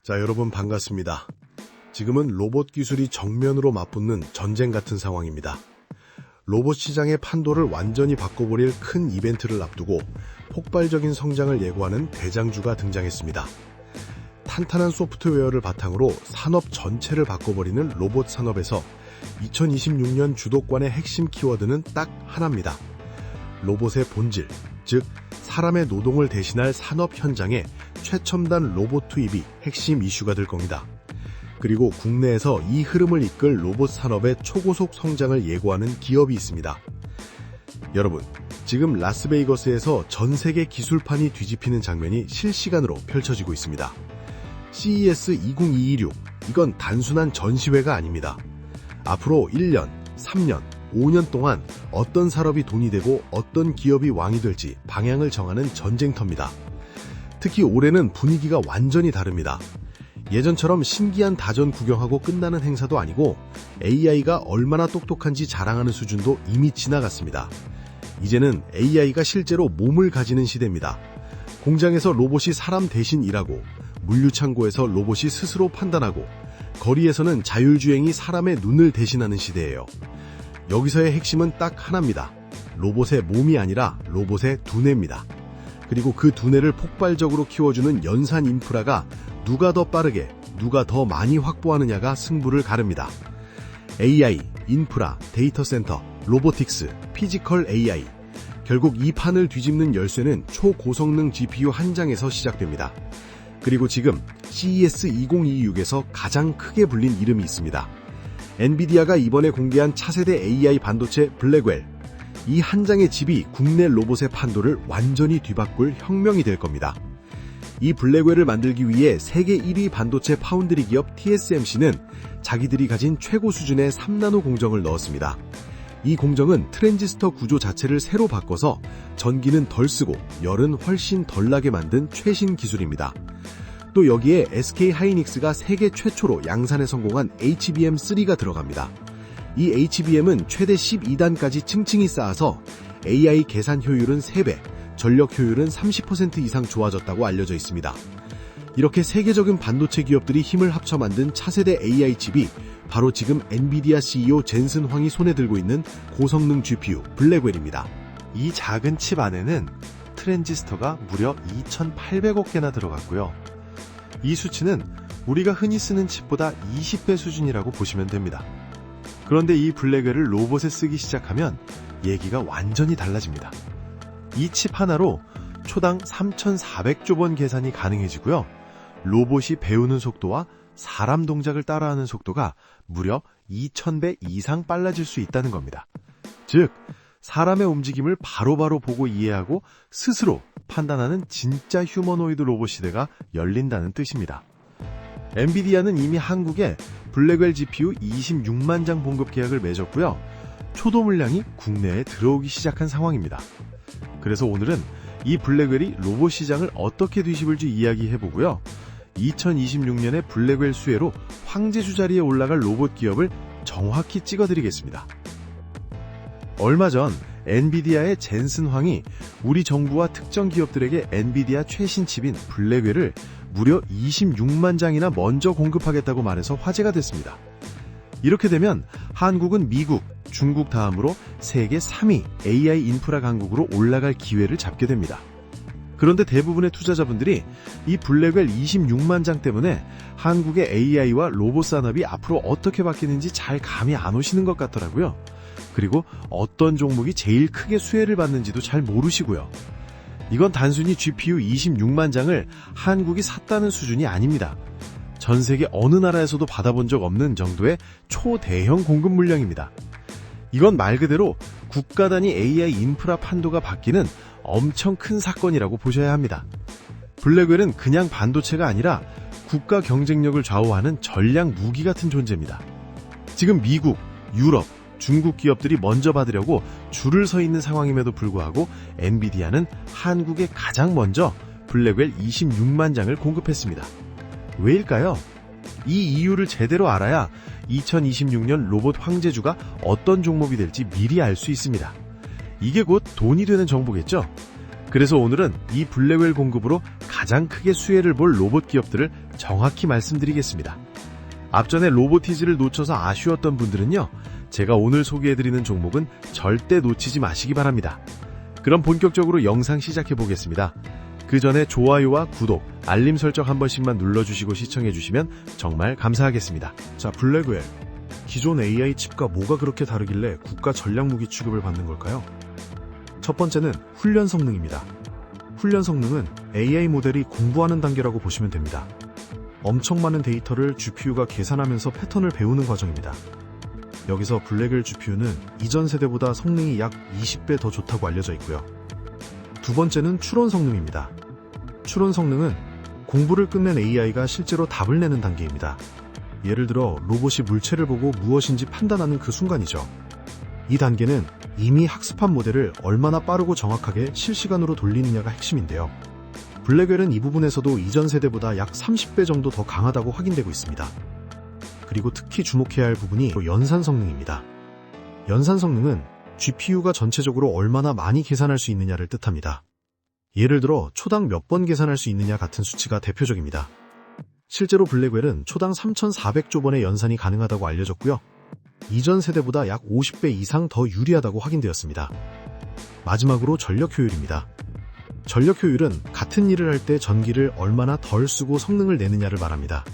자, 여러분 반갑습니다. 지금은 로봇 기술이 정면으로 맞붙는 전쟁 같은 상황입니다. 로봇 시장의 판도를 완전히 바꿔버릴 큰 이벤트를 앞두고 폭발적인 성장을 예고하는 대장주가 등장했습니다. 탄탄한 소프트웨어를 바탕으로 산업 전체를 바꿔버리는 로봇 산업에서 2026년 주도권의 핵심 키워드는 딱 하나입니다. 로봇의 본질, 즉 사람의 노동을 대신할 산업 현장에 최첨단 로봇 투입이 핵심 이슈가 될 겁니다. 그리고 국내에서 이 흐름을 이끌 로봇 산업의 초고속 성장을 예고하는 기업이 있습니다. 여러분, 지금 라스베이거스에서 전 세계 기술판이 뒤집히는 장면이 실시간으로 펼쳐지고 있습니다. CES 20226, 이건 단순한 전시회가 아닙니다. 앞으로 1년, 3년, 5년 동안 어떤 산업이 돈이 되고 어떤 기업이 왕이 될지 방향을 정하는 전쟁터입니다. 특히 올해는 분위기가 완전히 다릅니다. 예전처럼 신기한 다전 구경하고 끝나는 행사도 아니고 AI가 얼마나 똑똑한지 자랑하는 수준도 이미 지나갔습니다. 이제는 AI가 실제로 몸을 가지는 시대입니다. 공장에서 로봇이 사람 대신 일하고, 물류창고에서 로봇이 스스로 판단하고, 거리에서는 자율주행이 사람의 눈을 대신하는 시대예요. 여기서의 핵심은 딱 하나입니다. 로봇의 몸이 아니라 로봇의 두뇌입니다. 그리고 그 두뇌를 폭발적으로 키워주는 연산 인프라가 누가 더 빠르게, 누가 더 많이 확보하느냐가 승부를 가릅니다. AI, 인프라, 데이터 센터, 로보틱스, 피지컬 AI. 결국 이 판을 뒤집는 열쇠는 초고성능 GPU 한 장에서 시작됩니다. 그리고 지금 CES 2026에서 가장 크게 불린 이름이 있습니다. 엔비디아가 이번에 공개한 차세대 AI 반도체 블랙웰. 이 한 장의 칩이 국내 로봇의 판도를 완전히 뒤바꿀 혁명이 될 겁니다. 이 블랙웰을 만들기 위해 세계 1위 반도체 파운드리 기업 TSMC는 자기들이 가진 최고 수준의 3나노 공정을 넣었습니다. 이 공정은 트랜지스터 구조 자체를 새로 바꿔서 전기는 덜 쓰고 열은 훨씬 덜 나게 만든 최신 기술입니다. 또 여기에 SK 하이닉스가 세계 최초로 양산에 성공한 HBM3가 들어갑니다. 이 HBM은 최대 12단까지 층층이 쌓아서 AI 계산 효율은 3배, 전력 효율은 30% 이상 좋아졌다고 알려져 있습니다. 이렇게 세계적인 반도체 기업들이 힘을 합쳐 만든 차세대 AI 칩이 바로 지금 엔비디아 CEO 젠슨 황이 손에 들고 있는 고성능 GPU 블랙웰입니다. 이 작은 칩 안에는 트랜지스터가 무려 2,800억 개나 들어갔고요. 이 수치는 우리가 흔히 쓰는 칩보다 20배 수준이라고 보시면 됩니다. 그런데 이 블랙웰을 로봇에 쓰기 시작하면 얘기가 완전히 달라집니다. 이 칩 하나로 초당 3,400조 번 계산이 가능해지고요. 로봇이 배우는 속도와 사람 동작을 따라하는 속도가 무려 2,000배 이상 빨라질 수 있다는 겁니다. 즉, 사람의 움직임을 바로바로 보고 이해하고 스스로 판단하는 진짜 휴머노이드 로봇 시대가 열린다는 뜻입니다. 엔비디아는 이미 한국에 블랙웰 GPU 26만 장 공급 계약을 맺었고요. 초도 물량이 국내에 들어오기 시작한 상황입니다. 그래서 오늘은 이 블랙웰이 로봇 시장을 어떻게 뒤집을지 이야기해보고요. 2026년에 블랙웰 수혜로 황제주 자리에 올라갈 로봇 기업을 정확히 찍어드리겠습니다. 얼마 전 엔비디아의 젠슨 황이 우리 정부와 특정 기업들에게 엔비디아 최신 칩인 블랙웰을 무려 26만 장이나 먼저 공급하겠다고 말해서 화제가 됐습니다. 이렇게 되면 한국은 미국, 중국 다음으로 세계 3위 AI 인프라 강국으로 올라갈 기회를 잡게 됩니다. 그런데 대부분의 투자자분들이 이 블랙웰 26만 장 때문에 한국의 AI와 로봇 산업이 앞으로 어떻게 바뀌는지 잘 감이 안 오시는 것 같더라고요. 그리고 어떤 종목이 제일 크게 수혜를 받는지도 잘 모르시고요. 이건 단순히 GPU 26만 장을 한국이 샀다는 수준이 아닙니다. 전 세계 어느 나라에서도 받아본 적 없는 정도의 초대형 공급 물량입니다. 이건 말 그대로 국가 단위 AI 인프라 판도가 바뀌는 엄청 큰 사건이라고 보셔야 합니다. 블랙웰은 그냥 반도체가 아니라 국가 경쟁력을 좌우하는 전략 무기 같은 존재입니다. 지금 미국, 유럽, 중국 기업들이 먼저 받으려고 줄을 서 있는 상황임에도 불구하고 엔비디아는 한국에 가장 먼저 블랙웰 26만 장을 공급했습니다. 왜일까요? 이 이유를 제대로 알아야 2026년 로봇 황제주가 어떤 종목이 될지 미리 알 수 있습니다. 이게 곧 돈이 되는 정보겠죠? 그래서 오늘은 이 블랙웰 공급으로 가장 크게 수혜를 볼 로봇 기업들을 정확히 말씀드리겠습니다. 앞전에 로보티즈를 놓쳐서 아쉬웠던 분들은요, 제가 오늘 소개해드리는 종목은 절대 놓치지 마시기 바랍니다. 그럼 본격적으로 영상 시작해 보겠습니다. 그 전에 좋아요와 구독, 알림 설정 한 번씩만 눌러주시고 시청해주시면 정말 감사하겠습니다. 자, 블랙웰. 기존 AI 칩과 뭐가 그렇게 다르길래 국가 전략무기 취급을 받는 걸까요? 첫 번째는 훈련 성능입니다. 훈련 성능은 AI 모델이 공부하는 단계라고 보시면 됩니다. 엄청 많은 데이터를 GPU가 계산하면서 패턴을 배우는 과정입니다. 여기서 블랙웰 GPU는 이전 세대보다 성능이 약 20배 더 좋다고 알려져 있고요. 두 번째는 추론 성능입니다. 추론 성능은 공부를 끝낸 AI가 실제로 답을 내는 단계입니다. 예를 들어 로봇이 물체를 보고 무엇인지 판단하는 그 순간이죠. 이 단계는 이미 학습한 모델을 얼마나 빠르고 정확하게 실시간으로 돌리느냐가 핵심인데요. 블랙웰은 이 부분에서도 이전 세대보다 약 30배 정도 더 강하다고 확인되고 있습니다. 그리고 특히 주목해야 할 부분이 연산 성능입니다. 연산 성능은 GPU가 전체적으로 얼마나 많이 계산할 수 있느냐를 뜻합니다. 예를 들어 초당 몇 번 계산할 수 있느냐 같은 수치가 대표적입니다. 실제로 블랙웰은 초당 3,400조 번의 연산이 가능하다고 알려졌고요. 이전 세대보다 약 50배 이상 더 유리하다고 확인되었습니다. 마지막으로 전력 효율입니다. 전력 효율은 같은 일을 할 때 전기를 얼마나 덜 쓰고 성능을 내느냐를 말합니다.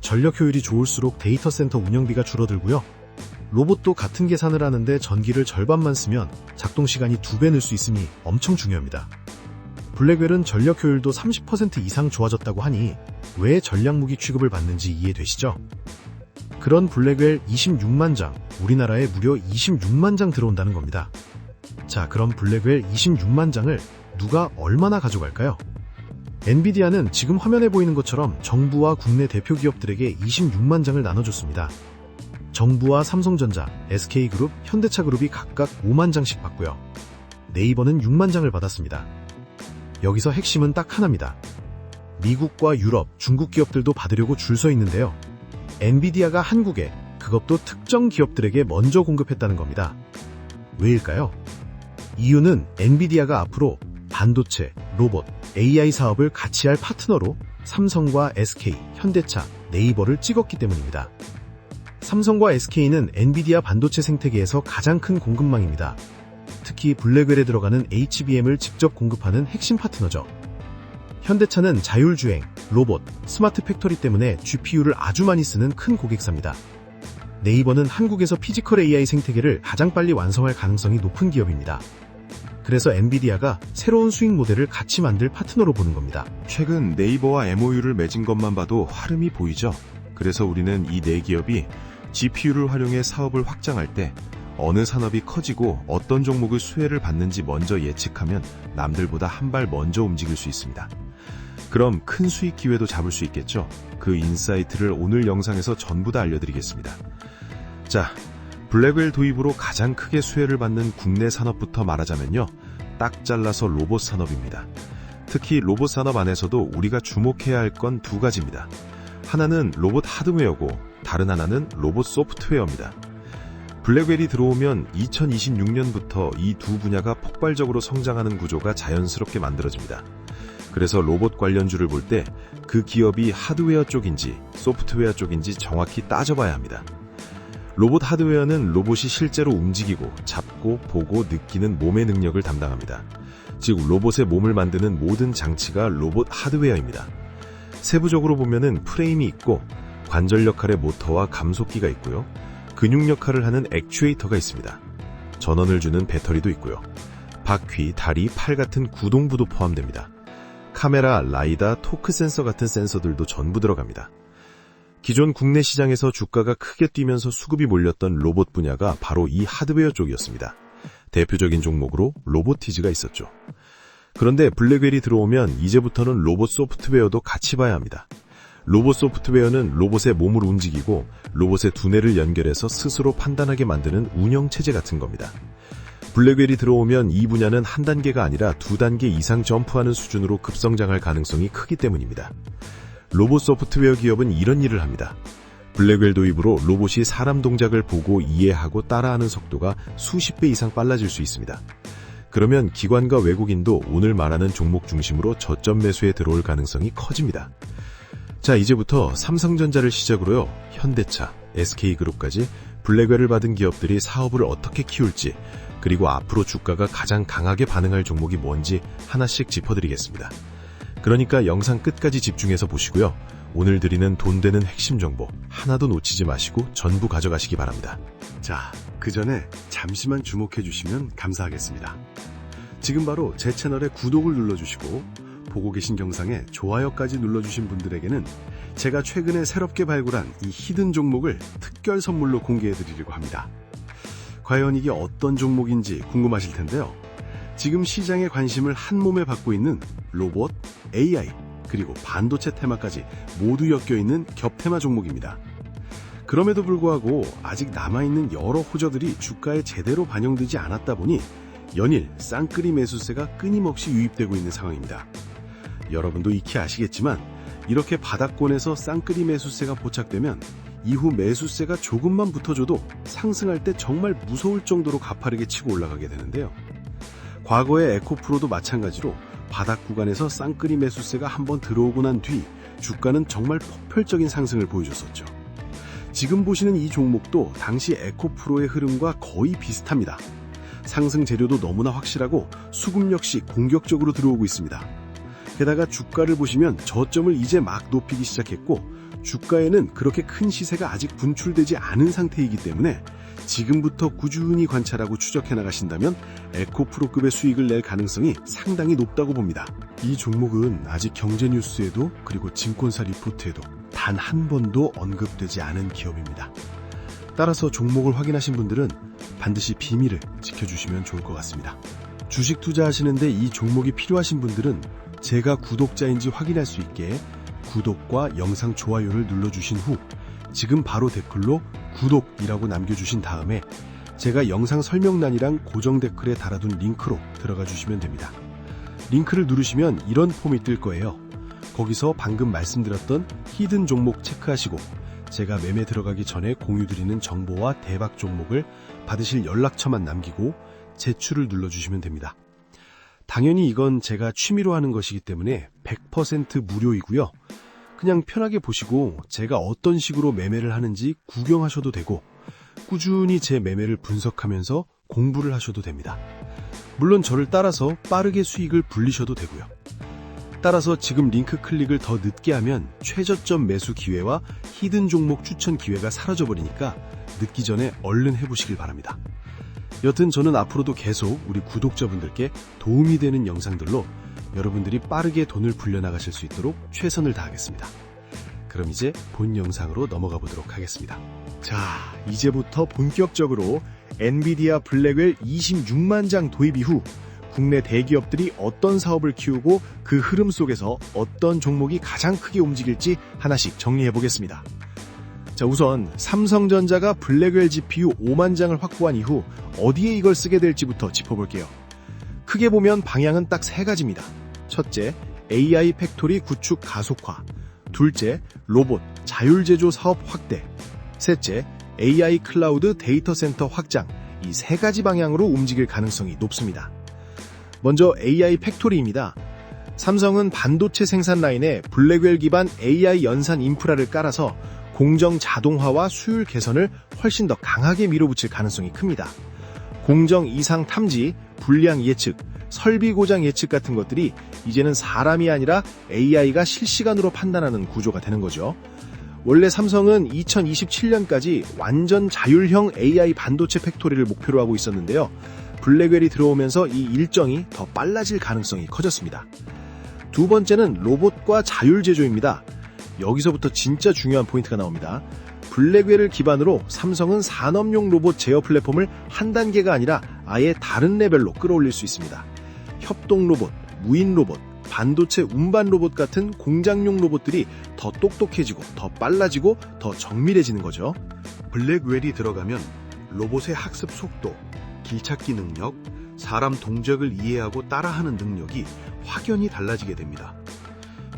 전력 효율이 좋을수록 데이터 센터 운영비가 줄어들고요. 로봇도 같은 계산을 하는데 전기를 절반만 쓰면 작동 시간이 2배 늘 수 있으니 엄청 중요합니다. 블랙웰은 전력 효율도 30% 이상 좋아졌다고 하니 왜 전략무기 취급을 받는지 이해되시죠? 그런 블랙웰 26만 장, 우리나라에 무려 26만 장 들어온다는 겁니다. 자, 그럼 블랙웰 26만 장을 누가 얼마나 가져갈까요? 엔비디아는 지금 화면에 보이는 것처럼 정부와 국내 대표 기업들에게 26만 장을 나눠줬습니다. 정부와 삼성전자, SK그룹, 현대차그룹이 각각 5만 장씩 받고요. 네이버는 6만 장을 받았습니다. 여기서 핵심은 딱 하나입니다. 미국과 유럽, 중국 기업들도 받으려고 줄 서 있는데요. 엔비디아가 한국에, 그것도 특정 기업들에게 먼저 공급했다는 겁니다. 왜일까요? 이유는 엔비디아가 앞으로 반도체, 로봇, AI 사업을 같이 할 파트너로 삼성과 SK, 현대차, 네이버를 찍었기 때문입니다. 삼성과 SK는 엔비디아 반도체 생태계에서 가장 큰 공급망입니다. 특히 블랙웰에 들어가는 HBM을 직접 공급하는 핵심 파트너죠. 현대차는 자율주행, 로봇, 스마트 팩토리 때문에 GPU를 아주 많이 쓰는 큰 고객사입니다. 네이버는 한국에서 피지컬 AI 생태계를 가장 빨리 완성할 가능성이 높은 기업입니다. 그래서 엔비디아가 새로운 수익 모델을 같이 만들 파트너로 보는 겁니다. 최근 네이버와 MOU를 맺은 것만 봐도 화름이 보이죠? 그래서 우리는 이 네 기업이 GPU를 활용해 사업을 확장할 때 어느 산업이 커지고 어떤 종목의 수혜를 받는지 먼저 예측하면 남들보다 한 발 먼저 움직일 수 있습니다. 그럼 큰 수익 기회도 잡을 수 있겠죠? 그 인사이트를 오늘 영상에서 전부 다 알려드리겠습니다. 자, 블랙웰 도입으로 가장 크게 수혜를 받는 국내 산업부터 말하자면요. 딱 잘라서 로봇 산업입니다. 특히 로봇 산업 안에서도 우리가 주목해야 할 건 두 가지입니다. 하나는 로봇 하드웨어고 다른 하나는 로봇 소프트웨어입니다. 블랙웰이 들어오면 2026년부터 이 두 분야가 폭발적으로 성장하는 구조가 자연스럽게 만들어집니다. 그래서 로봇 관련주를 볼 때 그 기업이 하드웨어 쪽인지 소프트웨어 쪽인지 정확히 따져봐야 합니다. 로봇 하드웨어는 로봇이 실제로 움직이고 잡고 보고 느끼는 몸의 능력을 담당합니다. 즉 로봇의 몸을 만드는 모든 장치가 로봇 하드웨어입니다. 세부적으로 보면은 프레임이 있고 관절 역할의 모터와 감속기가 있고요. 근육 역할을 하는 액추에이터가 있습니다. 전원을 주는 배터리도 있고요. 바퀴, 다리, 팔 같은 구동부도 포함됩니다. 카메라, 라이다, 토크 센서 같은 센서들도 전부 들어갑니다. 기존 국내 시장에서 주가가 크게 뛰면서 수급이 몰렸던 로봇 분야가 바로 이 하드웨어 쪽이었습니다. 대표적인 종목으로 로보티즈가 있었죠. 그런데 블랙웰이 들어오면 이제부터는 로봇 소프트웨어도 같이 봐야 합니다. 로봇 소프트웨어는 로봇의 몸을 움직이고 로봇의 두뇌를 연결해서 스스로 판단하게 만드는 운영체제 같은 겁니다. 블랙웰이 들어오면 이 분야는 한 단계가 아니라 두 단계 이상 점프하는 수준으로 급성장할 가능성이 크기 때문입니다. 로봇 소프트웨어 기업은 이런 일을 합니다. 블랙웰 도입으로 로봇이 사람 동작을 보고 이해하고 따라하는 속도가 수십 배 이상 빨라질 수 있습니다. 그러면 기관과 외국인도 오늘 말하는 종목 중심으로 저점 매수에 들어올 가능성이 커집니다. 자, 이제부터 삼성전자를 시작으로요, 현대차, SK그룹까지 블랙웰을 받은 기업들이 사업을 어떻게 키울지, 그리고 앞으로 주가가 가장 강하게 반응할 종목이 뭔지 하나씩 짚어드리겠습니다. 그러니까 영상 끝까지 집중해서 보시고요. 오늘 드리는 돈 되는 핵심 정보 하나도 놓치지 마시고 전부 가져가시기 바랍니다. 자, 그 전에 잠시만 주목해 주시면 감사하겠습니다. 지금 바로 제 채널에 구독을 눌러주시고 보고 계신 영상에 좋아요까지 눌러주신 분들에게는 제가 최근에 새롭게 발굴한 이 히든 종목을 특별 선물로 공개해 드리려고 합니다. 과연 이게 어떤 종목인지 궁금하실 텐데요. 지금 시장의 관심을 한 몸에 받고 있는 로봇, AI, 그리고 반도체 테마까지 모두 엮여있는 겹테마 종목입니다. 그럼에도 불구하고 아직 남아있는 여러 호재들이 주가에 제대로 반영되지 않았다 보니 연일 쌍끌이 매수세가 끊임없이 유입되고 있는 상황입니다. 여러분도 익히 아시겠지만 이렇게 바닥권에서 쌍끌이 매수세가 포착되면 이후 매수세가 조금만 붙어줘도 상승할 때 정말 무서울 정도로 가파르게 치고 올라가게 되는데요. 과거의 에코프로도 마찬가지로 바닥 구간에서 쌍끌이 매수세가 한번 들어오고 난 뒤 주가는 정말 폭발적인 상승을 보여줬었죠. 지금 보시는 이 종목도 당시 에코프로의 흐름과 거의 비슷합니다. 상승 재료도 너무나 확실하고 수급 역시 공격적으로 들어오고 있습니다. 게다가 주가를 보시면 저점을 이제 막 높이기 시작했고 주가에는 그렇게 큰 시세가 아직 분출되지 않은 상태이기 때문에 지금부터 꾸준히 관찰하고 추적해 나가신다면 에코프로급의 수익을 낼 가능성이 상당히 높다고 봅니다. 이 종목은 아직 경제 뉴스에도 그리고 증권사 리포트에도 단 한 번도 언급되지 않은 기업입니다. 따라서 종목을 확인하신 분들은 반드시 비밀을 지켜주시면 좋을 것 같습니다. 주식 투자하시는데 이 종목이 필요하신 분들은 제가 구독자인지 확인할 수 있게 구독과 영상 좋아요를 눌러주신 후 지금 바로 댓글로 구독이라고 남겨주신 다음에 제가 영상 설명란이랑 고정 댓글에 달아둔 링크로 들어가 주시면 됩니다. 링크를 누르시면 이런 폼이 뜰 거예요. 거기서 방금 말씀드렸던 히든 종목 체크하시고 제가 매매 들어가기 전에 공유드리는 정보와 대박 종목을 받으실 연락처만 남기고 제출을 눌러주시면 됩니다. 당연히 이건 제가 취미로 하는 것이기 때문에 100% 무료이고요. 그냥 편하게 보시고 제가 어떤 식으로 매매를 하는지 구경하셔도 되고 꾸준히 제 매매를 분석하면서 공부를 하셔도 됩니다. 물론 저를 따라서 빠르게 수익을 불리셔도 되고요. 따라서 지금 링크 클릭을 더 늦게 하면 최저점 매수 기회와 히든 종목 추천 기회가 사라져버리니까 늦기 전에 얼른 해보시길 바랍니다. 여튼 저는 앞으로도 계속 우리 구독자분들께 도움이 되는 영상들로 여러분들이 빠르게 돈을 불려나가실 수 있도록 최선을 다하겠습니다. 그럼 이제 본 영상으로 넘어가 보도록 하겠습니다. 자, 이제부터 본격적으로 엔비디아 블랙웰 26만 장 도입 이후 국내 대기업들이 어떤 사업을 키우고 그 흐름 속에서 어떤 종목이 가장 크게 움직일지 하나씩 정리해 보겠습니다. 자, 우선 삼성전자가 블랙웰 GPU 5만 장을 확보한 이후 어디에 이걸 쓰게 될지부터 짚어볼게요. 크게 보면 방향은 딱 세 가지입니다. 첫째, AI 팩토리 구축 가속화. 둘째, 로봇, 자율제조 사업 확대. 셋째, AI 클라우드 데이터 센터 확장. 이 세 가지 방향으로 움직일 가능성이 높습니다. 먼저 AI 팩토리입니다. 삼성은 반도체 생산 라인에 블랙웰 기반 AI 연산 인프라를 깔아서 공정 자동화와 수율 개선을 훨씬 더 강하게 밀어붙일 가능성이 큽니다. 공정 이상 탐지, 불량 예측, 설비 고장 예측 같은 것들이 이제는 사람이 아니라 AI가 실시간으로 판단하는 구조가 되는 거죠. 원래 삼성은 2027년까지 완전 자율형 AI 반도체 팩토리를 목표로 하고 있었는데요. 블랙웰이 들어오면서 이 일정이 더 빨라질 가능성이 커졌습니다. 두 번째는 로봇과 자율 제조입니다. 여기서부터 진짜 중요한 포인트가 나옵니다. 블랙웰을 기반으로 삼성은 산업용 로봇 제어 플랫폼을 한 단계가 아니라 아예 다른 레벨로 끌어올릴 수 있습니다. 협동 로봇, 무인 로봇, 반도체 운반 로봇 같은 공장용 로봇들이 더 똑똑해지고 더 빨라지고 더 정밀해지는 거죠. 블랙웰이 들어가면 로봇의 학습 속도, 길찾기 능력, 사람 동작을 이해하고 따라하는 능력이 확연히 달라지게 됩니다.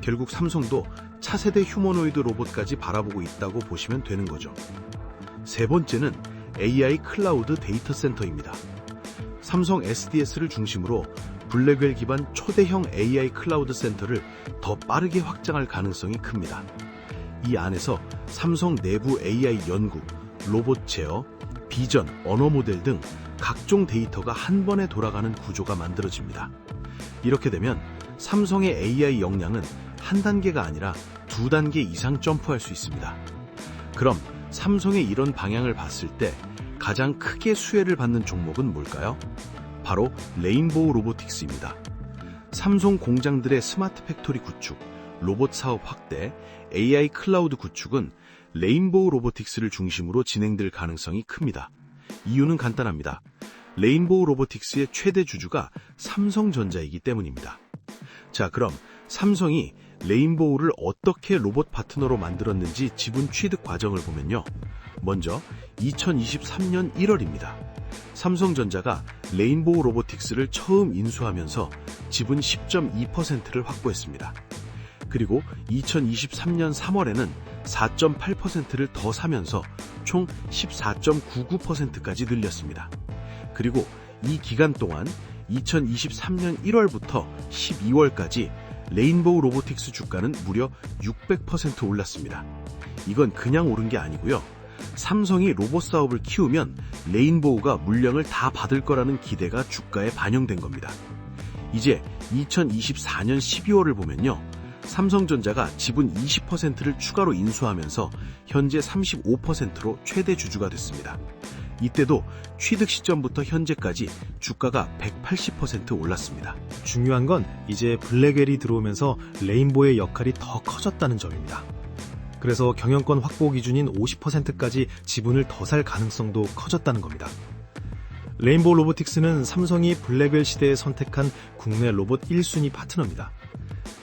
결국 삼성도 차세대 휴머노이드 로봇까지 바라보고 있다고 보시면 되는 거죠. 세 번째는 AI 클라우드 데이터 센터입니다. 삼성 SDS를 중심으로 블랙웰 기반 초대형 AI 클라우드 센터를 더 빠르게 확장할 가능성이 큽니다. 이 안에서 삼성 내부 AI 연구, 로봇 제어, 비전, 언어 모델 등 각종 데이터가 한 번에 돌아가는 구조가 만들어집니다. 이렇게 되면 삼성의 AI 역량은 한 단계가 아니라 두 단계 이상 점프할 수 있습니다. 그럼 삼성의 이런 방향을 봤을 때 가장 크게 수혜를 받는 종목은 뭘까요? 바로 레인보우 로보틱스입니다. 삼성 공장들의 스마트 팩토리 구축, 로봇 사업 확대, AI 클라우드 구축은 레인보우 로보틱스를 중심으로 진행될 가능성이 큽니다. 이유는 간단합니다. 레인보우 로보틱스의 최대 주주가 삼성전자이기 때문입니다. 자, 그럼 삼성이 레인보우를 어떻게 로봇 파트너로 만들었는지 지분 취득 과정을 보면요. 먼저 2023년 1월입니다. 삼성전자가 레인보우 로보틱스를 처음 인수하면서 지분 10.2%를 확보했습니다. 그리고 2023년 3월에는 4.8%를 더 사면서 총 14.99%까지 늘렸습니다. 그리고 이 기간 동안 2023년 1월부터 12월까지 레인보우 로보틱스 주가는 무려 600% 올랐습니다. 이건 그냥 오른 게 아니고요. 삼성이 로봇 사업을 키우면 레인보우가 물량을 다 받을 거라는 기대가 주가에 반영된 겁니다. 이제 2024년 12월을 보면요. 삼성전자가 지분 20%를 추가로 인수하면서 현재 35%로 최대 주주가 됐습니다. 이때도 취득 시점부터 현재까지 주가가 180% 올랐습니다. 중요한 건 이제 블랙웰이 들어오면서 레인보우의 역할이 더 커졌다는 점입니다. 그래서 경영권 확보 기준인 50%까지 지분을 더 살 가능성도 커졌다는 겁니다. 레인보우 로보틱스는 삼성이 블랙웰 시대에 선택한 국내 로봇 1순위 파트너입니다.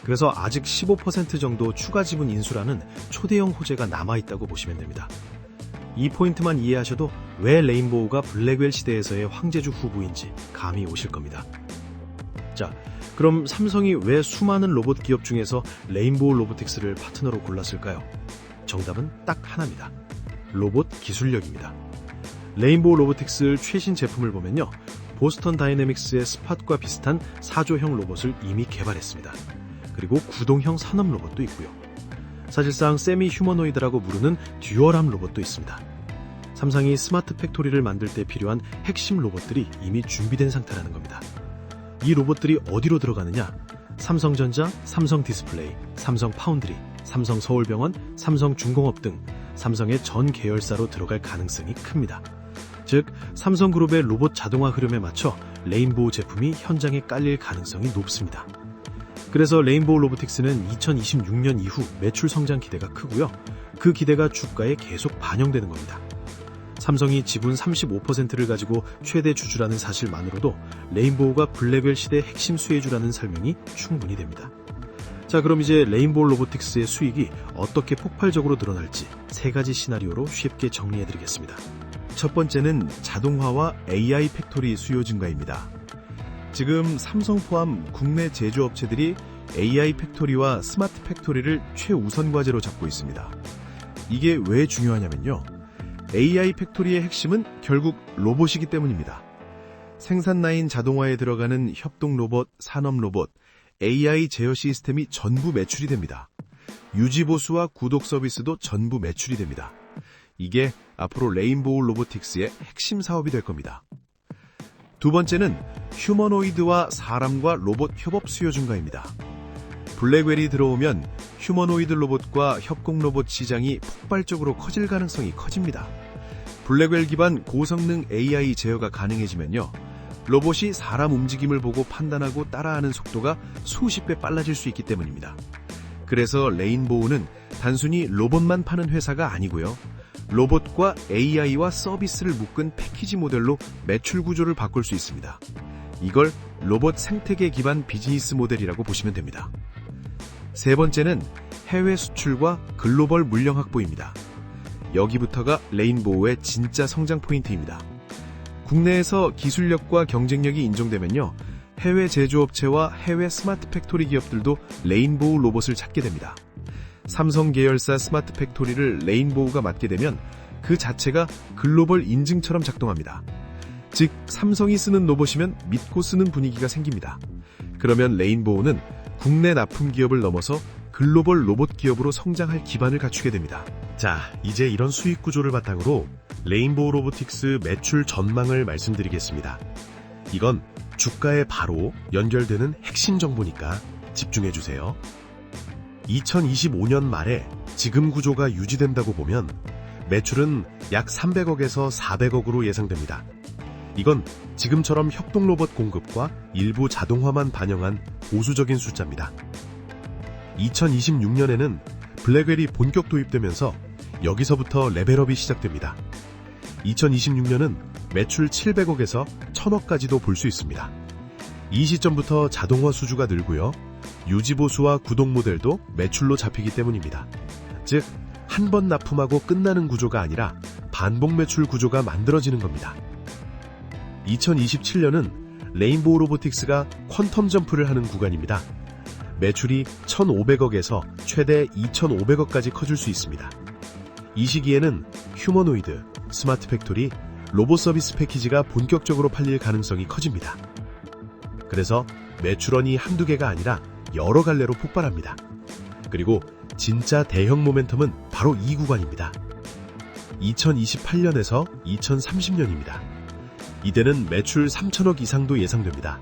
그래서 아직 15% 정도 추가 지분 인수라는 초대형 호재가 남아있다고 보시면 됩니다. 이 포인트만 이해하셔도 왜 레인보우가 블랙웰 시대에서의 황제주 후보인지 감이 오실 겁니다. 자, 그럼 삼성이 왜 수많은 로봇 기업 중에서 레인보우 로보틱스를 파트너로 골랐을까요? 정답은 딱 하나입니다. 로봇 기술력입니다. 레인보우 로보틱스 최신 제품을 보면요. 보스턴 다이내믹스의 스팟과 비슷한 4조형 로봇을 이미 개발했습니다. 그리고 구동형 산업 로봇도 있고요. 사실상 세미 휴머노이드라고 부르는 듀얼암 로봇도 있습니다. 삼성이 스마트 팩토리를 만들 때 필요한 핵심 로봇들이 이미 준비된 상태라는 겁니다. 이 로봇들이 어디로 들어가느냐? 삼성전자, 삼성디스플레이, 삼성파운드리, 삼성서울병원, 삼성중공업 등 삼성의 전 계열사로 들어갈 가능성이 큽니다. 즉, 삼성그룹의 로봇 자동화 흐름에 맞춰 레인보우 제품이 현장에 깔릴 가능성이 높습니다. 그래서 레인보우 로보틱스는 2026년 이후 매출 성장 기대가 크고요. 그 기대가 주가에 계속 반영되는 겁니다. 삼성이 지분 35%를 가지고 최대 주주라는 사실만으로도 레인보우가 블랙웰 시대 핵심 수혜주라는 설명이 충분히 됩니다. 자, 그럼 이제 레인보우 로보틱스의 수익이 어떻게 폭발적으로 늘어날지 세 가지 시나리오로 쉽게 정리해드리겠습니다. 첫 번째는 자동화와 AI 팩토리 수요 증가입니다. 지금 삼성 포함 국내 제조업체들이 AI 팩토리와 스마트 팩토리를 최우선 과제로 잡고 있습니다. 이게 왜 중요하냐면요. AI 팩토리의 핵심은 결국 로봇이기 때문입니다. 생산 라인 자동화에 들어가는 협동 로봇, 산업 로봇, AI 제어 시스템이 전부 매출이 됩니다. 유지 보수와 구독 서비스도 전부 매출이 됩니다. 이게 앞으로 레인보우 로보틱스의 핵심 사업이 될 겁니다. 두 번째는 휴머노이드와 사람과 로봇 협업 수요 증가입니다. 블랙웰이 들어오면 휴머노이드 로봇과 협공 로봇 시장이 폭발적으로 커질 가능성이 커집니다. 블랙웰 기반 고성능 AI 제어가 가능해지면요. 로봇이 사람 움직임을 보고 판단하고 따라하는 속도가 수십 배 빨라질 수 있기 때문입니다. 그래서 레인보우는 단순히 로봇만 파는 회사가 아니고요. 로봇과 AI와 서비스를 묶은 패키지 모델로 매출 구조를 바꿀 수 있습니다. 이걸 로봇 생태계 기반 비즈니스 모델이라고 보시면 됩니다. 세 번째는 해외 수출과 글로벌 물량 확보입니다. 여기부터가 레인보우의 진짜 성장 포인트입니다. 국내에서 기술력과 경쟁력이 인정되면요. 해외 제조업체와 해외 스마트 팩토리 기업들도 레인보우 로봇을 찾게 됩니다. 삼성 계열사 스마트 팩토리를 레인보우가 맡게 되면 그 자체가 글로벌 인증처럼 작동합니다. 즉 삼성이 쓰는 로봇이면 믿고 쓰는 분위기가 생깁니다. 그러면 레인보우는 국내 납품 기업을 넘어서 글로벌 로봇 기업으로 성장할 기반을 갖추게 됩니다. 자, 이제 이런 수익 구조를 바탕으로 레인보우 로보틱스 매출 전망을 말씀드리겠습니다. 이건 주가에 바로 연결되는 핵심 정보니까 집중해주세요. 2025년 말에 지금 구조가 유지된다고 보면 매출은 약 300억에서 400억으로 예상됩니다. 이건 지금처럼 협동 로봇 공급과 일부 자동화만 반영한 보수적인 숫자입니다. 2026년에는 블랙웰이 본격 도입되면서 여기서부터 레벨업이 시작됩니다. 2026년은 매출 700억에서 1000억까지도 볼 수 있습니다. 이 시점부터 자동화 수주가 늘고요. 유지보수와 구독 모델도 매출로 잡히기 때문입니다. 즉, 한 번 납품하고 끝나는 구조가 아니라 반복 매출 구조가 만들어지는 겁니다. 2027년은 레인보우 로보틱스가 퀀텀 점프를 하는 구간입니다. 매출이 1,500억에서 최대 2,500억까지 커질 수 있습니다. 이 시기에는 휴머노이드, 스마트 팩토리, 로봇 서비스 패키지가 본격적으로 팔릴 가능성이 커집니다. 그래서 매출원이 한두 개가 아니라 여러 갈래로 폭발합니다. 그리고 진짜 대형 모멘텀은 바로 이 구간입니다. 2028년에서 2030년입니다. 이때는 매출 3천억 이상도 예상됩니다.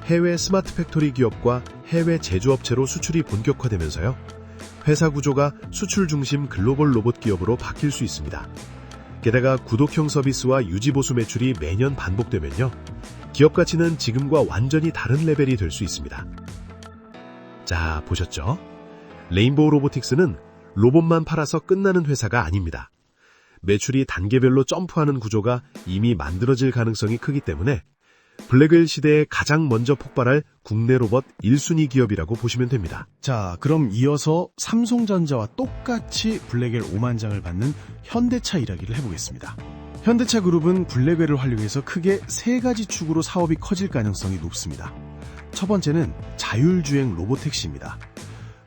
해외 스마트 팩토리 기업과 해외 제조업체로 수출이 본격화되면서요. 회사 구조가 수출 중심 글로벌 로봇 기업으로 바뀔 수 있습니다. 게다가 구독형 서비스와 유지보수 매출이 매년 반복되면요. 기업 가치는 지금과 완전히 다른 레벨이 될 수 있습니다. 자, 보셨죠? 레인보우 로보틱스는 로봇만 팔아서 끝나는 회사가 아닙니다. 매출이 단계별로 점프하는 구조가 이미 만들어질 가능성이 크기 때문에 블랙웰 시대에 가장 먼저 폭발할 국내 로봇 1순위 기업이라고 보시면 됩니다. 자, 그럼 이어서 삼성전자와 똑같이 블랙웰 5만 장을 받는 현대차 이야기를 해보겠습니다. 현대차 그룹은 블랙웰을 활용해서 크게 세 가지 축으로 사업이 커질 가능성이 높습니다. 첫 번째는 자율주행 로보택시입니다.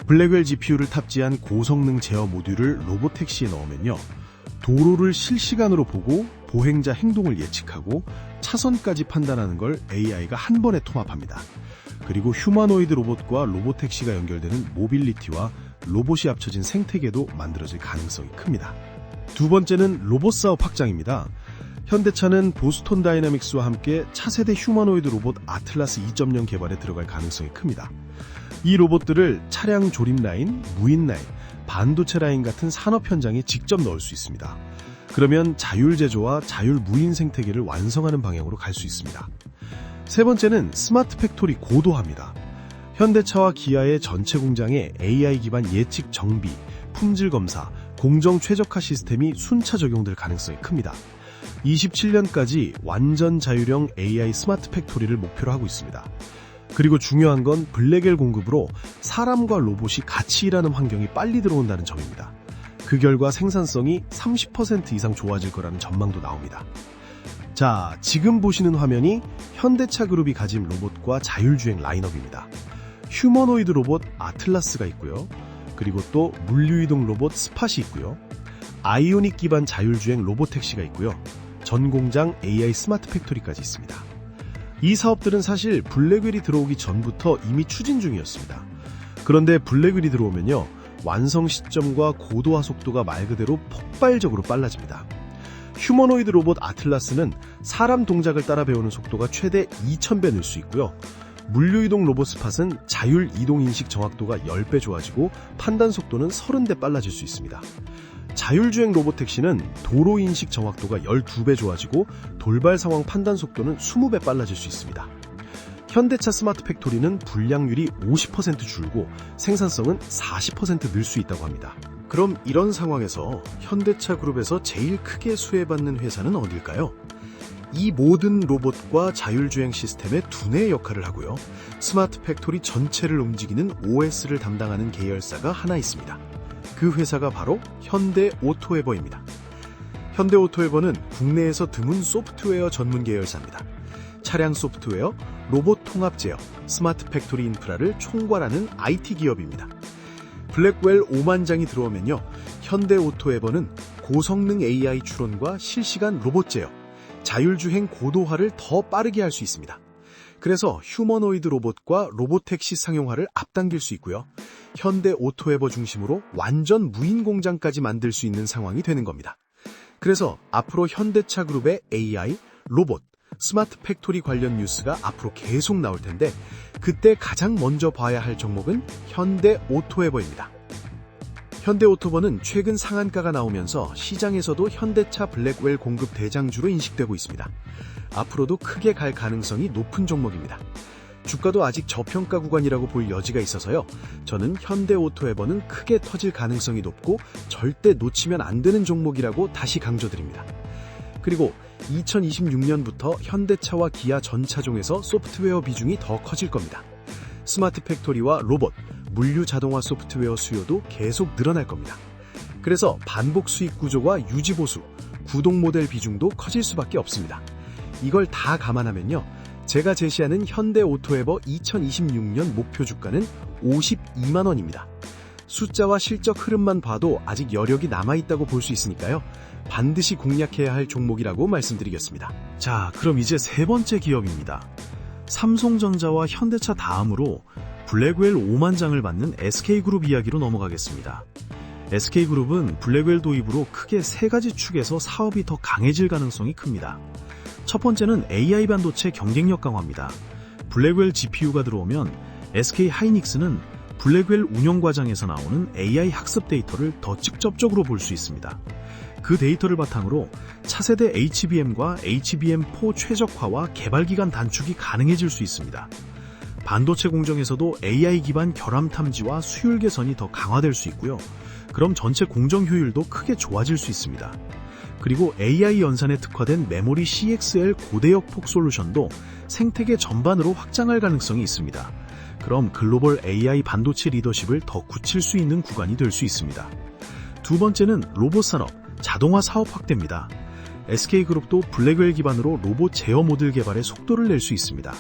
블랙웰 GPU를 탑재한 고성능 제어 모듈을 로보택시에 넣으면요. 도로를 실시간으로 보고 보행자 행동을 예측하고 차선까지 판단하는 걸 AI가 한 번에 통합합니다. 그리고 휴머노이드 로봇과 로보택시가 연결되는 모빌리티와 로봇이 합쳐진 생태계도 만들어질 가능성이 큽니다. 두 번째는 로봇 사업 확장입니다. 현대차는 보스톤 다이나믹스와 함께 차세대 휴머노이드 로봇 아틀라스 2.0 개발에 들어갈 가능성이 큽니다. 이 로봇들을 차량 조립 라인, 무인 라인, 반도체 라인 같은 산업 현장에 직접 넣을 수 있습니다. 그러면 자율 제조와 자율 무인 생태계를 완성하는 방향으로 갈 수 있습니다. 세 번째는 스마트 팩토리 고도화입니다. 현대차와 기아의 전체 공장에 AI 기반 예측 정비, 품질 검사, 공정 최적화 시스템이 순차 적용될 가능성이 큽니다. 27년까지 완전 자율형 AI 스마트 팩토리를 목표로 하고 있습니다. 그리고 중요한 건 블랙웰 공급으로 사람과 로봇이 같이 일하는 환경이 빨리 들어온다는 점입니다. 그 결과 생산성이 30% 이상 좋아질 거라는 전망도 나옵니다. 자, 지금 보시는 화면이 현대차 그룹이 가진 로봇과 자율주행 라인업입니다. 휴머노이드 로봇 아틀라스가 있고요. 그리고 또 물류이동 로봇 스팟이 있고요. 아이오닉 기반 자율주행 로보택시가 있고요. 전공장 AI 스마트 팩토리까지 있습니다. 이 사업들은 사실 블랙웰이 들어오기 전부터 이미 추진 중이었습니다. 그런데 블랙웰이 들어오면요. 완성 시점과 고도화 속도가 말 그대로 폭발적으로 빨라집니다. 휴머노이드 로봇 아틀라스는 사람 동작을 따라 배우는 속도가 최대 2000배 늘 수 있고요. 물류이동 로봇 스팟은 자율 이동 인식 정확도가 10배 좋아지고 판단 속도는 30배 빨라질 수 있습니다. 자율주행 로보택시는 도로 인식 정확도가 12배 좋아지고 돌발 상황 판단 속도는 20배 빨라질 수 있습니다. 현대차 스마트 팩토리는 불량률이 50% 줄고 생산성은 40% 늘 수 있다고 합니다. 그럼 이런 상황에서 현대차 그룹에서 제일 크게 수혜받는 회사는 어딜까요? 이 모든 로봇과 자율주행 시스템의 두뇌 역할을 하고요. 스마트 팩토리 전체를 움직이는 OS를 담당하는 계열사가 하나 있습니다. 그 회사가 바로 현대오토에버입니다. 현대오토에버는 국내에서 드문 소프트웨어 전문 계열사입니다. 차량 소프트웨어, 로봇 통합 제어, 스마트 팩토리 인프라를 총괄하는 IT 기업입니다. 블랙웰 5만 장이 들어오면요. 현대오토에버는 고성능 AI 추론과 실시간 로봇 제어, 자율주행 고도화를 더 빠르게 할 수 있습니다. 그래서 휴머노이드 로봇과 로보택시 상용화를 앞당길 수 있고요. 현대 오토에버 중심으로 완전 무인 공장까지 만들 수 있는 상황이 되는 겁니다. 그래서 앞으로 현대차 그룹의 AI, 로봇, 스마트 팩토리 관련 뉴스가 앞으로 계속 나올 텐데 그때 가장 먼저 봐야 할 종목은 현대 오토에버입니다. 현대 오토버는 최근 상한가가 나오면서 시장에서도 현대차 블랙웰 공급 대장주로 인식되고 있습니다. 앞으로도 크게 갈 가능성이 높은 종목입니다. 주가도 아직 저평가 구간이라고 볼 여지가 있어서요. 저는 현대 오토에버는 크게 터질 가능성이 높고 절대 놓치면 안 되는 종목이라고 다시 강조드립니다. 그리고 2026년부터 현대차와 기아 전 차종에서 소프트웨어 비중이 더 커질 겁니다. 스마트 팩토리와 로봇, 물류 자동화 소프트웨어 수요도 계속 늘어날 겁니다. 그래서 반복 수익 구조와 유지 보수, 구동 모델 비중도 커질 수밖에 없습니다. 이걸 다 감안하면요. 제가 제시하는 현대 오토에버 2026년 목표 주가는 52만 원입니다. 숫자와 실적 흐름만 봐도 아직 여력이 남아있다고 볼 수 있으니까요. 반드시 공략해야 할 종목이라고 말씀드리겠습니다. 자, 그럼 이제 세 번째 기업입니다. 삼성전자와 현대차 다음으로 블랙웰 5만 장을 받는 SK그룹 이야기로 넘어가겠습니다. SK그룹은 블랙웰 도입으로 크게 세 가지 축에서 사업이 더 강해질 가능성이 큽니다. 첫 번째는 AI 반도체 경쟁력 강화입니다. 블랙웰 GPU가 들어오면 SK 하이닉스는 블랙웰 운영 과정에서 나오는 AI 학습 데이터를 더 직접적으로 볼 수 있습니다. 그 데이터를 바탕으로 차세대 HBM과 HBM4 최적화와 개발 기간 단축이 가능해질 수 있습니다. 반도체 공정에서도 AI 기반 결함 탐지와 수율 개선이 더 강화될 수 있고요. 그럼 전체 공정 효율도 크게 좋아질 수 있습니다. 그리고 AI 연산에 특화된 메모리 CXL 고대역 폭 솔루션도 생태계 전반으로 확장할 가능성이 있습니다. 그럼 글로벌 AI 반도체 리더십을 더 굳힐 수 있는 구간이 될 수 있습니다. 두 번째는 로봇 산업, 자동화 사업 확대입니다. SK그룹도 블랙웰 기반으로 로봇 제어 모듈 개발에 속도를 낼 수 있습니다.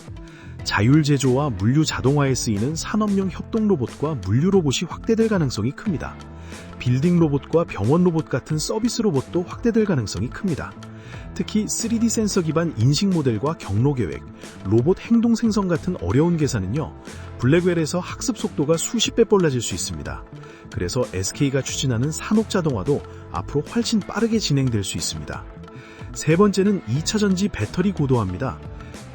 자율 제조와 물류 자동화에 쓰이는 산업용 협동 로봇과 물류 로봇이 확대될 가능성이 큽니다. 빌딩 로봇과 병원 로봇 같은 서비스 로봇도 확대될 가능성이 큽니다. 특히 3D 센서 기반 인식 모델과 경로 계획, 로봇 행동 생성 같은 어려운 계산은요, 블랙웰에서 학습 속도가 수십 배 빨라질 수 있습니다. 그래서 SK가 추진하는 산옥 자동화도 앞으로 훨씬 빠르게 진행될 수 있습니다. 세 번째는 2차 전지 배터리 고도화입니다.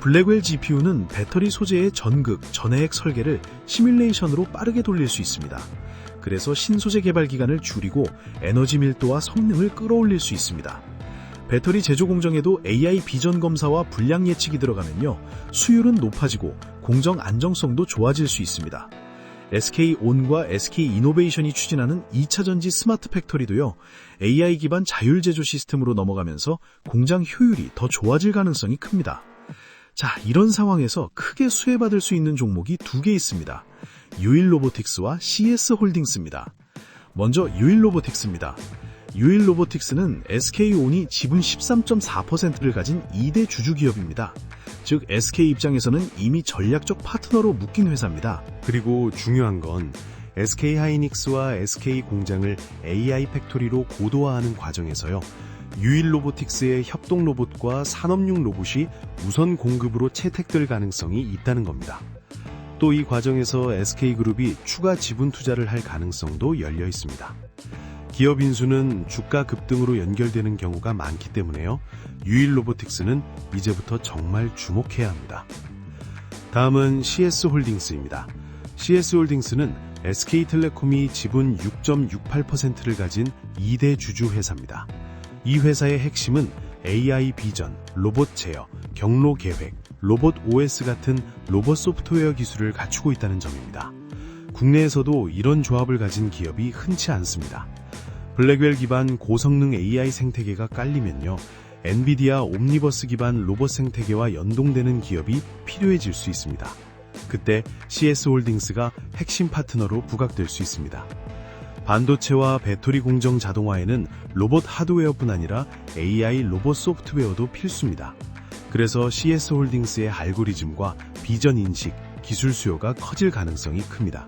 블랙웰 GPU는 배터리 소재의 전극, 전해액 설계를 시뮬레이션으로 빠르게 돌릴 수 있습니다. 그래서 신소재 개발 기간을 줄이고 에너지 밀도와 성능을 끌어올릴 수 있습니다. 배터리 제조 공정에도 AI 비전 검사와 불량 예측이 들어가면요, 수율은 높아지고 공정 안정성도 좋아질 수 있습니다. SK온과 SK이노베이션이 추진하는 2차 전지 스마트 팩토리도요, AI 기반 자율 제조 시스템으로 넘어가면서 공장 효율이 더 좋아질 가능성이 큽니다. 자, 이런 상황에서 크게 수혜받을 수 있는 종목이 두 개 있습니다. 유일로보틱스와 CS홀딩스입니다. 먼저 유일로보틱스입니다. 유일로보틱스는 SK온이 지분 13.4%를 가진 2대 주주기업입니다. 즉 SK 입장에서는 이미 전략적 파트너로 묶인 회사입니다. 그리고 중요한 건 SK 하이닉스와 SK 공장을 AI 팩토리로 고도화하는 과정에서요, 유일 로보틱스의 협동 로봇과 산업용 로봇이 우선 공급으로 채택될 가능성이 있다는 겁니다. 또 이 과정에서 SK그룹이 추가 지분 투자를 할 가능성도 열려 있습니다. 기업 인수는 주가 급등으로 연결되는 경우가 많기 때문에요, 유일 로보틱스는 이제부터 정말 주목해야 합니다. 다음은 CS홀딩스입니다. CS홀딩스는 SK텔레콤이 지분 6.68%를 가진 2대 주주 회사입니다. 이 회사의 핵심은 AI 비전, 로봇 제어, 경로 계획, 로봇 OS 같은 로봇 소프트웨어 기술을 갖추고 있다는 점입니다. 국내에서도 이런 조합을 가진 기업이 흔치 않습니다. 블랙웰 기반 고성능 AI 생태계가 깔리면요, 엔비디아 옴니버스 기반 로봇 생태계와 연동되는 기업이 필요해질 수 있습니다. 그때 CS홀딩스가 핵심 파트너로 부각될 수 있습니다. 반도체와 배터리 공정 자동화에는 로봇 하드웨어뿐 아니라 AI 로봇 소프트웨어도 필수입니다. 그래서 CS홀딩스의 알고리즘과 비전 인식, 기술 수요가 커질 가능성이 큽니다.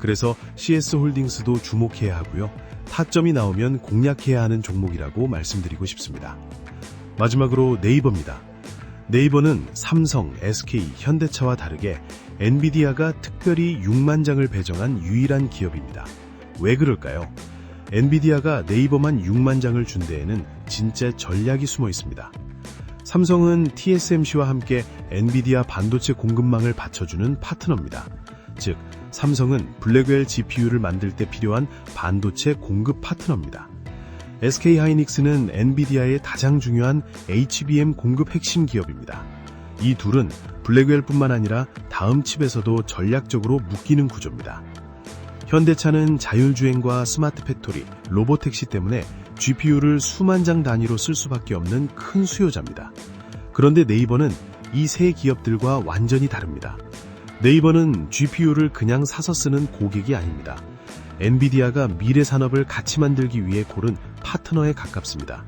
그래서 CS홀딩스도 주목해야 하고요, 타점이 나오면 공략해야 하는 종목이라고 말씀드리고 싶습니다. 마지막으로 네이버입니다. 네이버는 삼성, SK, 현대차와 다르게 엔비디아가 특별히 6만 장을 배정한 유일한 기업입니다. 왜 그럴까요? 엔비디아가 네이버만 6만 장을 준 데에는 진짜 전략이 숨어 있습니다. 삼성은 TSMC와 함께 엔비디아 반도체 공급망을 받쳐주는 파트너입니다. 즉, 삼성은 블랙웰 GPU를 만들 때 필요한 반도체 공급 파트너입니다. SK하이닉스는 엔비디아의 가장 중요한 HBM 공급 핵심 기업입니다. 이 둘은 블랙웰뿐만 아니라 다음 칩에서도 전략적으로 묶이는 구조입니다. 현대차는 자율주행과 스마트 팩토리, 로보택시 때문에 GPU를 수만 장 단위로 쓸 수밖에 없는 큰 수요자입니다. 그런데 네이버는 이 세 기업들과 완전히 다릅니다. 네이버는 GPU를 그냥 사서 쓰는 고객이 아닙니다. 엔비디아가 미래 산업을 같이 만들기 위해 고른 파트너에 가깝습니다.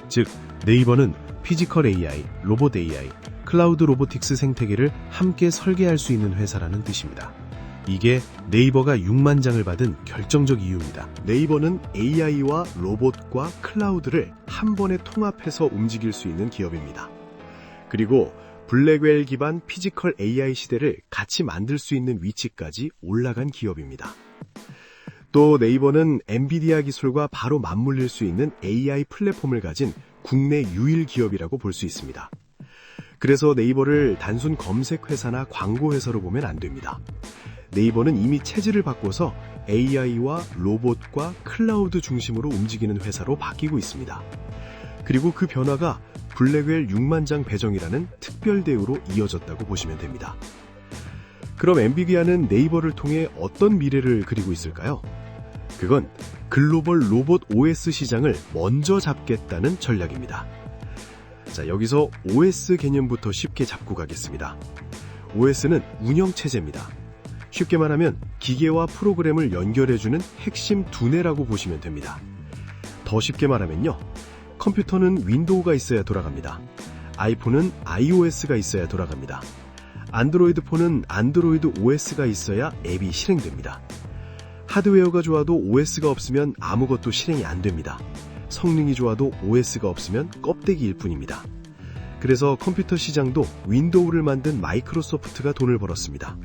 즉, 네이버는 피지컬 AI, 로봇 AI, 클라우드 로보틱스 생태계를 함께 설계할 수 있는 회사라는 뜻입니다. 이게 네이버가 6만 장을 받은 결정적 이유입니다. 네이버는 AI와 로봇과 클라우드를 한 번에 통합해서 움직일 수 있는 기업입니다. 그리고 블랙웰 기반 피지컬 AI 시대를 같이 만들 수 있는 위치까지 올라간 기업입니다. 또 네이버는 엔비디아 기술과 바로 맞물릴 수 있는 AI 플랫폼을 가진 국내 유일 기업이라고 볼 수 있습니다. 그래서 네이버를 단순 검색 회사나 광고 회사로 보면 안 됩니다. 네이버는 이미 체질을 바꿔서 AI와 로봇과 클라우드 중심으로 움직이는 회사로 바뀌고 있습니다. 그리고 그 변화가 블랙웰 6만 장 배정이라는 특별 대우로 이어졌다고 보시면 됩니다. 그럼 엔비디아는 네이버를 통해 어떤 미래를 그리고 있을까요? 그건 글로벌 로봇 OS 시장을 먼저 잡겠다는 전략입니다. 자, 여기서 OS 개념부터 쉽게 잡고 가겠습니다. OS는 운영체제입니다. 쉽게 말하면 기계와 프로그램을 연결해주는 핵심 두뇌라고 보시면 됩니다. 더 쉽게 말하면요, 컴퓨터는 윈도우가 있어야 돌아갑니다. 아이폰은 iOS가 있어야 돌아갑니다. 안드로이드 폰은 안드로이드 OS가 있어야 앱이 실행됩니다. 하드웨어가 좋아도 OS가 없으면 아무것도 실행이 안 됩니다. 성능이 좋아도 OS가 없으면 껍데기일 뿐입니다. 그래서 컴퓨터 시장도 윈도우를 만든 마이크로소프트가 돈을 벌었습니다.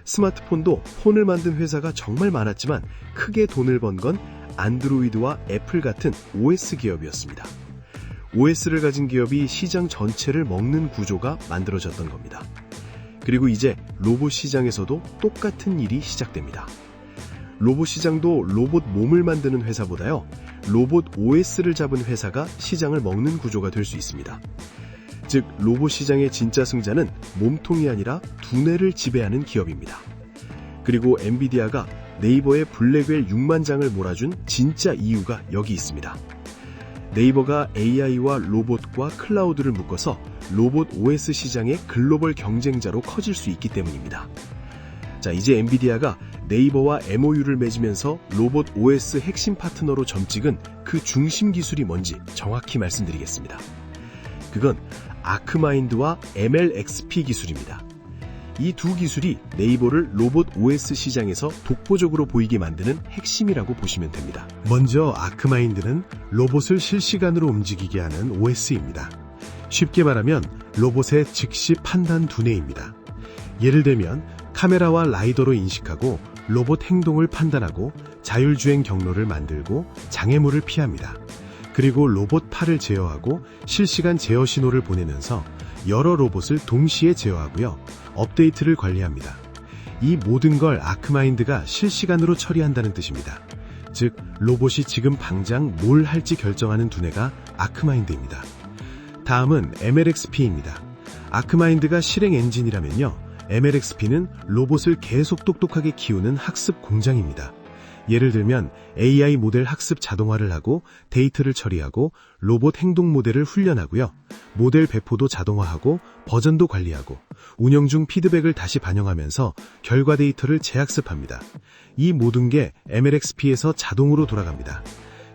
스마트폰도 폰을 만든 회사가 정말 많았지만 크게 돈을 번 건 안드로이드와 애플 같은 OS 기업이었습니다. OS를 가진 기업이 시장 전체를 먹는 구조가 만들어졌던 겁니다. 그리고 이제 로봇 시장에서도 똑같은 일이 시작됩니다. 로봇 시장도 로봇 몸을 만드는 회사보다요, 로봇 OS를 잡은 회사가 시장을 먹는 구조가 될 수 있습니다. 즉, 로봇 시장의 진짜 승자는 몸통이 아니라 두뇌를 지배하는 기업입니다. 그리고 엔비디아가 네이버의 블랙웰 6만 장을 몰아준 진짜 이유가 여기 있습니다. 네이버가 AI와 로봇과 클라우드를 묶어서 로봇 OS 시장의 글로벌 경쟁자로 커질 수 있기 때문입니다. 자, 이제 엔비디아가 네이버와 MOU를 맺으면서 로봇 OS 핵심 파트너로 점찍은 그 중심 기술이 뭔지 정확히 말씀드리겠습니다. 그건 아크마인드와 MLXP 기술입니다. 이 두 기술이 네이버를 로봇 OS 시장에서 독보적으로 보이게 만드는 핵심이라고 보시면 됩니다. 먼저 아크마인드는 로봇을 실시간으로 움직이게 하는 OS입니다. 쉽게 말하면 로봇의 즉시 판단 두뇌입니다. 예를 들면 카메라와 라이더로 인식하고 로봇 행동을 판단하고 자율주행 경로를 만들고 장애물을 피합니다. 그리고 로봇 팔을 제어하고 실시간 제어 신호를 보내면서 여러 로봇을 동시에 제어하고요, 업데이트를 관리합니다. 이 모든 걸 아크마인드가 실시간으로 처리한다는 뜻입니다. 즉, 로봇이 지금 당장 뭘 할지 결정하는 두뇌가 아크마인드입니다. 다음은 MLXP입니다. 아크마인드가 실행 엔진이라면요, MLXP는 로봇을 계속 똑똑하게 키우는 학습 공장입니다. 예를 들면 AI 모델 학습 자동화를 하고 데이터를 처리하고 로봇 행동 모델을 훈련하고요, 모델 배포도 자동화하고 버전도 관리하고 운영 중 피드백을 다시 반영하면서 결과 데이터를 재학습합니다. 이 모든 게 MLXP에서 자동으로 돌아갑니다.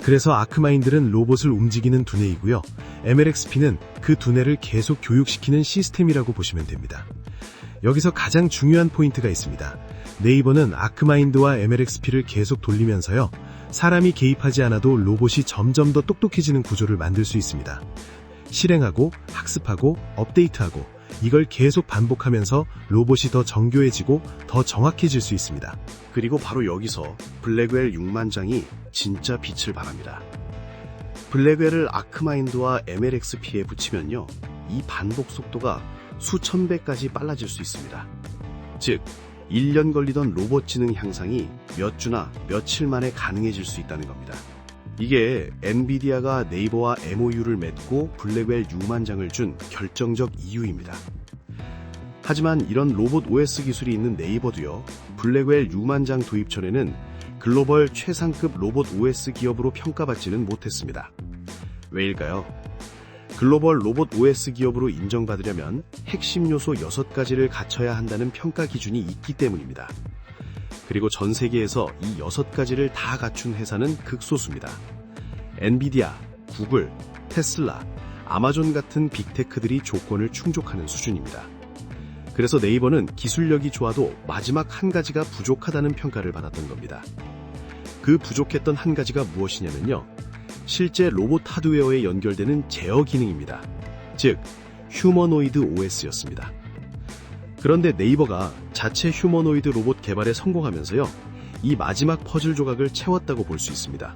그래서 아크마인드는 로봇을 움직이는 두뇌이고요, MLXP는 그 두뇌를 계속 교육시키는 시스템이라고 보시면 됩니다. 여기서 가장 중요한 포인트가 있습니다. 네이버는 아크마인드와 MLXP를 계속 돌리면서요, 사람이 개입하지 않아도 로봇이 점점 더 똑똑해지는 구조를 만들 수 있습니다. 실행하고 학습하고 업데이트하고 이걸 계속 반복하면서 로봇이 더 정교해지고 더 정확해질 수 있습니다. 그리고 바로 여기서 블랙웰 6만장이 진짜 빛을 발합니다. 블랙웰을 아크마인드와 MLXP에 붙이면요, 이 반복 속도가 수천 배까지 빨라질 수 있습니다. 즉, 1년 걸리던 로봇 지능 향상이 몇 주나 며칠 만에 가능해질 수 있다는 겁니다. 이게 엔비디아가 네이버와 MOU를 맺고 블랙웰 6만장을 준 결정적 이유입니다. 하지만 이런 로봇 OS 기술이 있는 네이버도요, 블랙웰 6만장 도입 전에는 글로벌 최상급 로봇 OS 기업으로 평가받지는 못했습니다. 왜일까요? 글로벌 로봇 OS 기업으로 인정받으려면 핵심 요소 6가지를 갖춰야 한다는 평가 기준이 있기 때문입니다. 그리고 전 세계에서 이 6가지를 다 갖춘 회사는 극소수입니다. 엔비디아, 구글, 테슬라, 아마존 같은 빅테크들이 조건을 충족하는 수준입니다. 그래서 네이버는 기술력이 좋아도 마지막 한 가지가 부족하다는 평가를 받았던 겁니다. 그 부족했던 한 가지가 무엇이냐면요, 실제 로봇 하드웨어에 연결되는 제어 기능입니다. 즉, 휴머노이드 OS였습니다. 그런데 네이버가 자체 휴머노이드 로봇 개발에 성공하면서요, 이 마지막 퍼즐 조각을 채웠다고 볼 수 있습니다.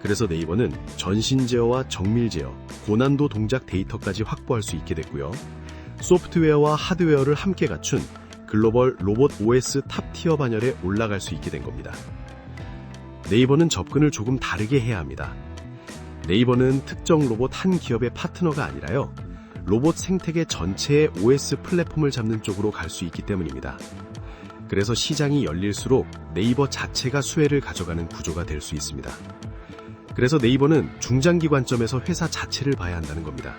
그래서 네이버는 전신 제어와 정밀 제어, 고난도 동작 데이터까지 확보할 수 있게 됐고요. 소프트웨어와 하드웨어를 함께 갖춘 글로벌 로봇 OS 탑티어 반열에 올라갈 수 있게 된 겁니다. 네이버는 접근을 조금 다르게 해야 합니다. 네이버는 특정 로봇 한 기업의 파트너가 아니라요, 로봇 생태계 전체의 OS 플랫폼을 잡는 쪽으로 갈 수 있기 때문입니다. 그래서 시장이 열릴수록 네이버 자체가 수혜를 가져가는 구조가 될 수 있습니다. 그래서 네이버는 중장기 관점에서 회사 자체를 봐야 한다는 겁니다.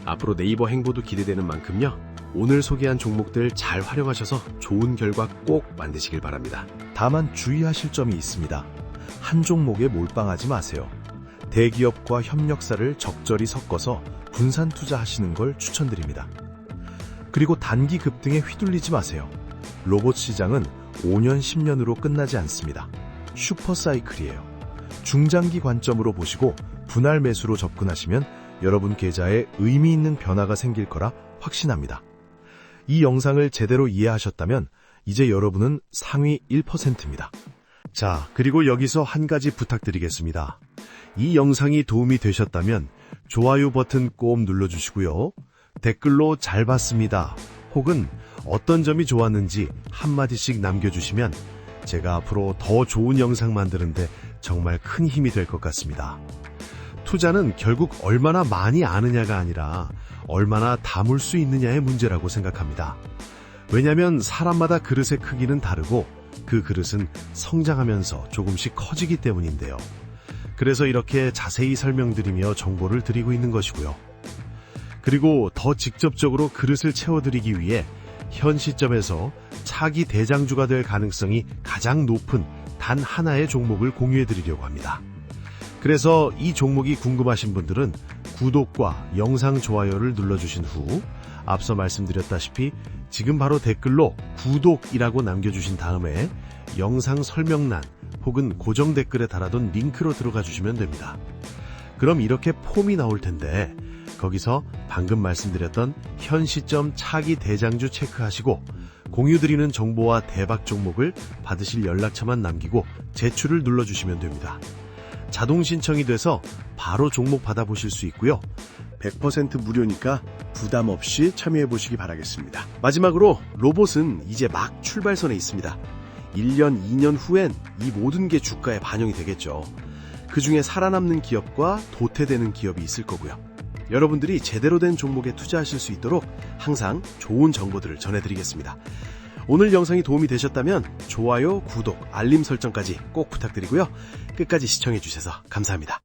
앞으로 네이버 행보도 기대되는 만큼요, 오늘 소개한 종목들 잘 활용하셔서 좋은 결과 꼭 만드시길 바랍니다. 다만 주의하실 점이 있습니다. 한 종목에 몰빵하지 마세요. 대기업과 협력사를 적절히 섞어서 분산 투자하시는 걸 추천드립니다. 그리고 단기 급등에 휘둘리지 마세요. 로봇 시장은 5년, 10년으로 끝나지 않습니다. 슈퍼사이클이에요. 중장기 관점으로 보시고 분할 매수로 접근하시면 여러분 계좌에 의미 있는 변화가 생길 거라 확신합니다. 이 영상을 제대로 이해하셨다면 이제 여러분은 상위 1%입니다. 자, 그리고 여기서 한 가지 부탁드리겠습니다. 이 영상이 도움이 되셨다면 좋아요 버튼 꼭 눌러주시고요. 댓글로 잘 봤습니다. 혹은 어떤 점이 좋았는지 한마디씩 남겨주시면 제가 앞으로 더 좋은 영상 만드는데 정말 큰 힘이 될 것 같습니다. 투자는 결국 얼마나 많이 아느냐가 아니라 얼마나 담을 수 있느냐의 문제라고 생각합니다. 왜냐하면 사람마다 그릇의 크기는 다르고 그 그릇은 성장하면서 조금씩 커지기 때문인데요. 그래서 이렇게 자세히 설명드리며 정보를 드리고 있는 것이고요. 그리고 더 직접적으로 그릇을 채워드리기 위해 현 시점에서 차기 대장주가 될 가능성이 가장 높은 단 하나의 종목을 공유해드리려고 합니다. 그래서 이 종목이 궁금하신 분들은 구독과 영상 좋아요를 눌러주신 후 앞서 말씀드렸다시피 지금 바로 댓글로 구독이라고 남겨주신 다음에 영상 설명란 혹은 고정 댓글에 달아둔 링크로 들어가 주시면 됩니다. 그럼 이렇게 폼이 나올 텐데 거기서 방금 말씀드렸던 현 시점 차기 대장주 체크하시고 공유드리는 정보와 대박 종목을 받으실 연락처만 남기고 제출을 눌러주시면 됩니다. 자동 신청이 돼서 바로 종목 받아보실 수 있고요. 100% 무료니까 부담 없이 참여해 보시기 바라겠습니다. 마지막으로 로봇은 이제 막 출발선에 있습니다. 1년, 2년 후엔 이 모든 게 주가에 반영이 되겠죠. 그 중에 살아남는 기업과 도태되는 기업이 있을 거고요. 여러분들이 제대로 된 종목에 투자하실 수 있도록 항상 좋은 정보들을 전해드리겠습니다. 오늘 영상이 도움이 되셨다면 좋아요, 구독, 알림 설정까지 꼭 부탁드리고요. 끝까지 시청해 주셔서 감사합니다.